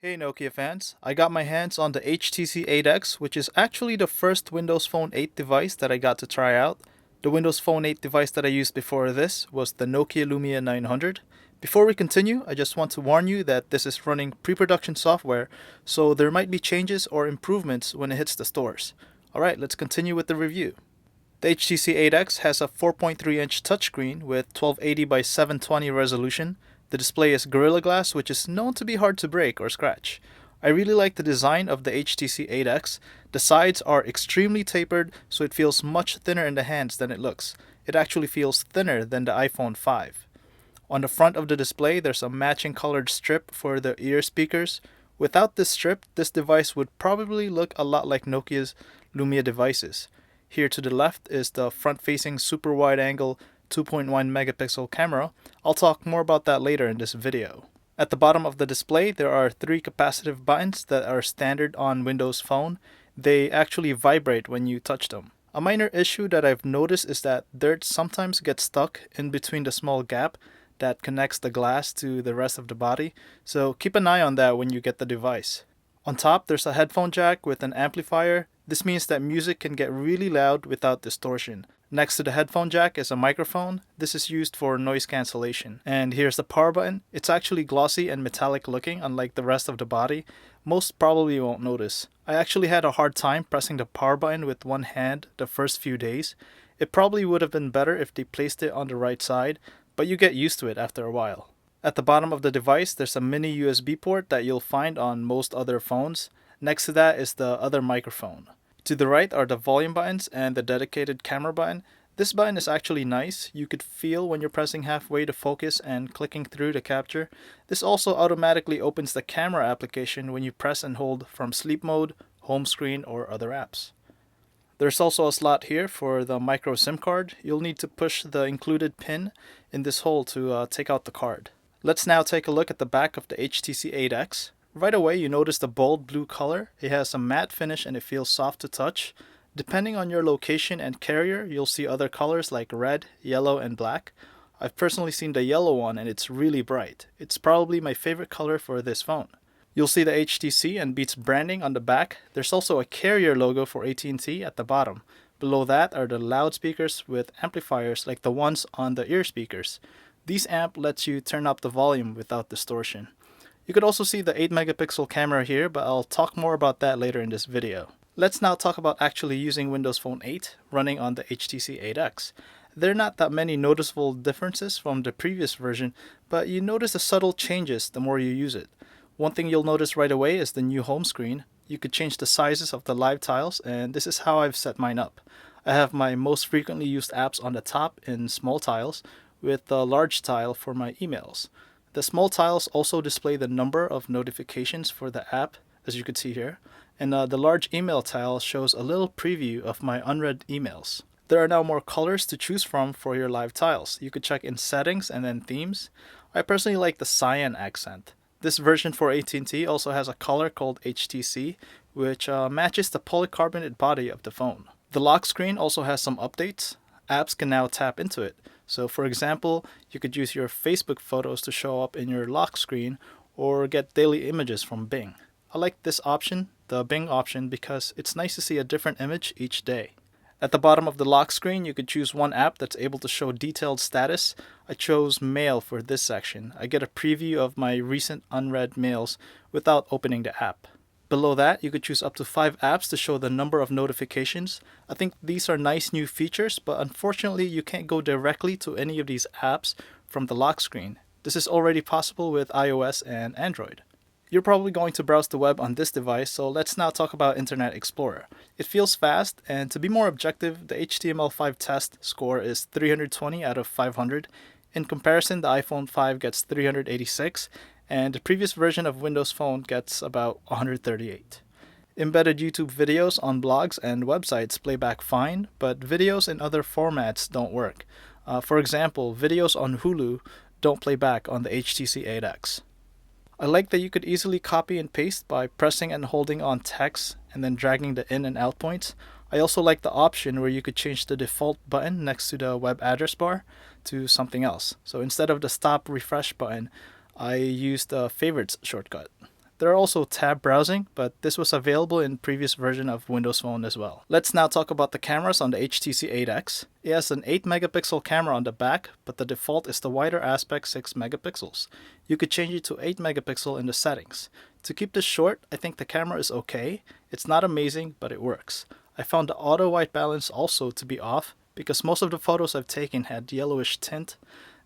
Hey Nokia fans, I got my hands on the HTC 8X, which is actually the first Windows Phone 8 device that I got to try out. The Windows Phone 8 device that I used before this was the Nokia Lumia 900. Before we continue, I just want to warn you that this is running pre-production software, so there might be changes or improvements when it hits the stores. Alright, let's continue with the review. The HTC 8X has a 4.3-inch touchscreen with 1280 by 720 resolution. The display is Gorilla Glass, which is known to be hard to break or scratch. I really like the design of the HTC 8X. The sides are extremely tapered, so it feels much thinner in the hands than it looks. It actually feels thinner than the iPhone 5. On the front of the display, there's a matching colored strip for the ear speakers. Without this strip, this device would probably look a lot like Nokia's Lumia devices. Here to the left is the front-facing super wide-angle 2.1 megapixel camera. I'll talk more about that later in this video. At the bottom of the display, there are three capacitive buttons that are standard on Windows Phone. They actually vibrate when you touch them. A minor issue that I've noticed is that dirt sometimes gets stuck in between the small gap that connects the glass to the rest of the body, so keep an eye on that when you get the device. On top, there's a headphone jack with an amplifier. This means that music can get really loud without distortion. Next to the headphone jack is a microphone. This is used for noise cancellation. And here's the power button. It's actually glossy and metallic looking, unlike the rest of the body. Most probably won't notice. I actually had a hard time pressing the power button with one hand the first few days. It probably would have been better if they placed it on the right side, but you get used to it after a while. At the bottom of the device, there's a mini USB port that you'll find on most other phones. Next to that is the other microphone. To the right are the volume buttons and the dedicated camera button. This button is actually nice. You could feel when you're pressing halfway to focus and clicking through to capture. This also automatically opens the camera application when you press and hold from sleep mode, home screen, or other apps. There's also a slot here for the micro SIM card. You'll need to push the included pin in this hole to take out the card. Let's now take a look at the back of the HTC 8X. Right away you notice the bold blue color. It has a matte finish and it feels soft to touch. Depending on your location and carrier, you'll see other colors like red, yellow, and black. I've personally seen the yellow one and it's really bright. It's probably my favorite color for this phone. You'll see the HTC and Beats branding on the back. There's also a carrier logo for AT&T at the bottom. Below that are the loudspeakers with amplifiers like the ones on the ear speakers. These amp lets you turn up the volume without distortion. You could also see the 8 megapixel camera here, but I'll talk more about that later in this video. Let's now talk about actually using Windows Phone 8 running on the HTC 8X. There are not that many noticeable differences from the previous version, but you notice the subtle changes the more you use it. One thing you'll notice right away is the new home screen. You could change the sizes of the live tiles, and this is how I've set mine up. I have my most frequently used apps on the top in small tiles, with the large tile for my emails. The small tiles also display the number of notifications for the app, as you can see here, and the large email tile shows a little preview of my unread emails. There are now more colors to choose from for your live tiles. You could check in settings and then themes. I personally like the cyan accent. This version for AT&T also has a color called HTC, which matches the polycarbonate body of the phone. The lock screen also has some updates. Apps can now tap into it. So for example, you could use your Facebook photos to show up in your lock screen or get daily images from Bing. I like this option, the Bing option, because it's nice to see a different image each day. At the bottom of the lock screen, you could choose one app that's able to show detailed status. I chose Mail for this section. I get a preview of my recent unread mails without opening the app. Below that, you could choose up to 5 apps to show the number of notifications. I think these are nice new features, but unfortunately you can't go directly to any of these apps from the lock screen. This is already possible with iOS and Android. You're probably going to browse the web on this device, so let's now talk about Internet Explorer. It feels fast, and to be more objective, the HTML5 test score is 320 out of 500. In comparison, the iPhone 5 gets 386, and the previous version of Windows Phone gets about 138. Embedded YouTube videos on blogs and websites play back fine, but videos in other formats don't work. For example, videos on Hulu don't play back on the HTC 8X. I like that you could easily copy and paste by pressing and holding on text and then dragging the in and out points. I also like the option where you could change the default button next to the web address bar to something else. So instead of the stop refresh button, I used the favorites shortcut. There are also tab browsing, but this was available in previous version of Windows Phone as well. Let's now talk about the cameras on the HTC 8X. It has an 8 megapixel camera on the back, but the default is the wider aspect 6 megapixels. You could change it to 8 megapixel in the settings. To keep this short, I think the camera is okay. It's not amazing, but it works. I found the auto white balance also to be off because most of the photos I've taken had yellowish tint.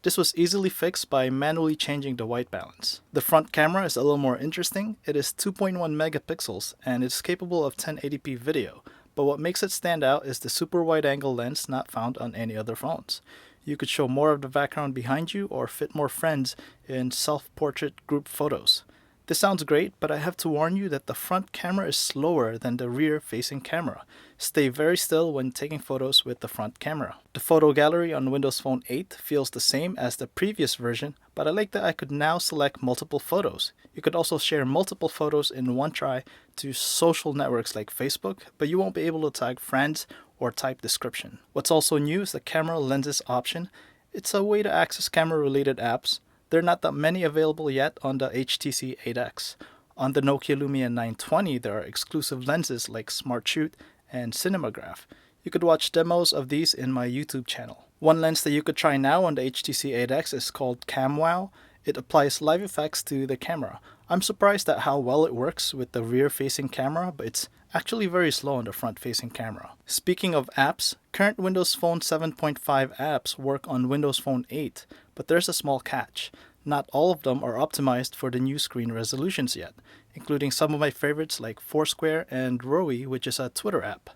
This was easily fixed by manually changing the white balance. The front camera is a little more interesting. It is 2.1 megapixels and it's capable of 1080p video, but what makes it stand out is the super wide angle lens not found on any other phones. You could show more of the background behind you or fit more friends in self-portrait group photos. This sounds great, but I have to warn you that the front camera is slower than the rear-facing camera. Stay very still when taking photos with the front camera. The photo gallery on Windows Phone 8 feels the same as the previous version, but I like that I could now select multiple photos. You could also share multiple photos in one try to social networks like Facebook, but you won't be able to tag friends or type description. What's also new is the camera lenses option. It's a way to access camera-related apps. There are not that many available yet on the HTC 8X. On the Nokia Lumia 920, there are exclusive lenses like Smart Shoot and Cinematograph. You could watch demos of these in my YouTube channel. One lens that you could try now on the HTC 8X is called CamWow. It applies live effects to the camera. I'm surprised at how well it works with the rear-facing camera, but it's actually very slow on the front-facing camera. Speaking of apps, current Windows Phone 7.5 apps work on Windows Phone 8, but there's a small catch. Not all of them are optimized for the new screen resolutions yet, including some of my favorites like Foursquare and Rowie, which is a Twitter app.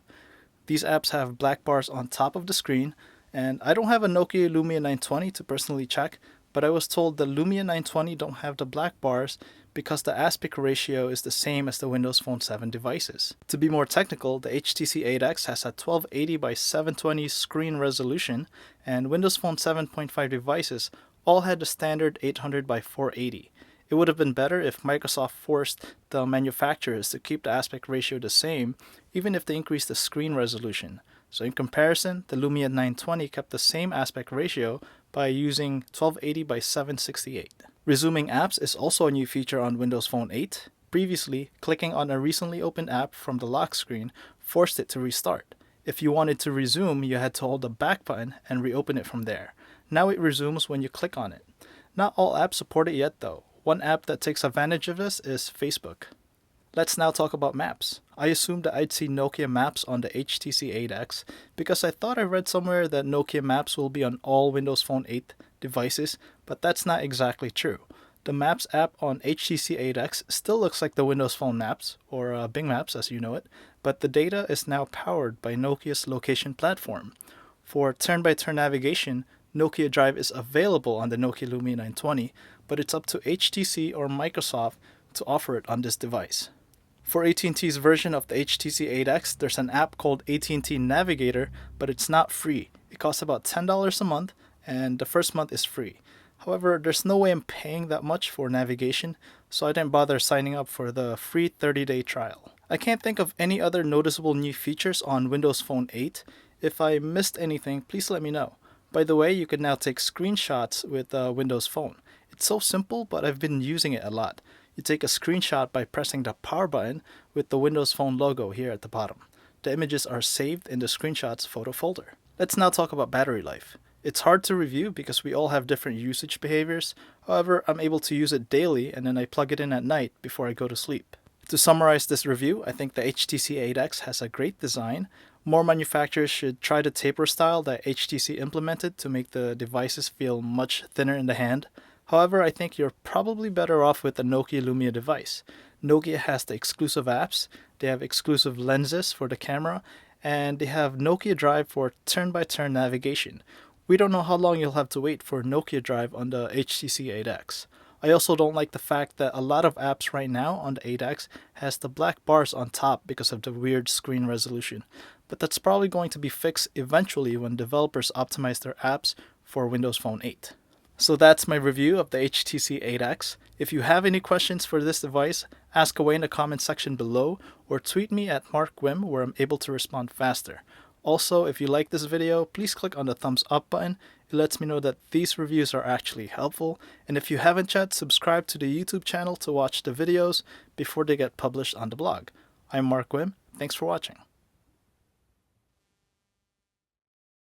These apps have black bars on top of the screen, and I don't have a Nokia Lumia 920 to personally check, but I was told the Lumia 920 don't have the black bars because the aspect ratio is the same as the Windows Phone 7 devices. To be more technical, the HTC 8X has a 1280 by 720 screen resolution, and Windows Phone 7.5 devices all had the standard 800 by 480. It would have been better if Microsoft forced the manufacturers to keep the aspect ratio the same, even if they increased the screen resolution. So in comparison, the Lumia 920 kept the same aspect ratio by using 1280 by 768. Resuming apps is also a new feature on Windows Phone 8. Previously, clicking on a recently opened app from the lock screen forced it to restart. If you wanted to resume, you had to hold the back button and reopen it from there. Now it resumes when you click on it. Not all apps support it yet though. One app that takes advantage of this is Facebook. Let's now talk about maps. I assumed that I'd see Nokia Maps on the HTC 8X because I thought I read somewhere that Nokia Maps will be on all Windows Phone 8 devices, but that's not exactly true. The Maps app on HTC 8X still looks like the Windows Phone Maps, or Bing Maps as you know it, but the data is now powered by Nokia's location platform. For turn-by-turn navigation, Nokia Drive is available on the Nokia Lumia 920, but it's up to HTC or Microsoft to offer it on this device. For AT&T's version of the HTC 8X, there's an app called AT&T Navigator, but it's not free. It costs about $10 a month, and the first month is free. However, there's no way I'm paying that much for navigation, so I didn't bother signing up for the free 30-day trial. I can't think of any other noticeable new features on Windows Phone 8. If I missed anything, please let me know. By the way, you can now take screenshots with Windows Phone. It's so simple, but I've been using it a lot. You take a screenshot by pressing the power button with the Windows Phone logo here at the bottom. The images are saved in the screenshots photo folder. Let's now talk about battery life. It's hard to review because we all have different usage behaviors. However, I'm able to use it daily and then I plug it in at night before I go to sleep. To summarize this review, I think the HTC 8X has a great design. More manufacturers should try the taper style that HTC implemented to make the devices feel much thinner in the hand. However, I think you're probably better off with the Nokia Lumia device. Nokia has the exclusive apps, they have exclusive lenses for the camera, and they have Nokia Drive for turn-by-turn navigation. We don't know how long you'll have to wait for Nokia Drive on the HTC 8X. I also don't like the fact that a lot of apps right now on the 8X has the black bars on top because of the weird screen resolution. But that's probably going to be fixed eventually when developers optimize their apps for Windows Phone 8. So that's my review of the HTC 8X. If you have any questions for this device, ask away in the comment section below or tweet me at MarkWim where I'm able to respond faster. Also, if you like this video, please click on the thumbs up button. It lets me know that these reviews are actually helpful, and if you haven't yet, subscribe to the YouTube channel to watch the videos before they get published on the blog. I'm Mark Wim. Thanks for watching.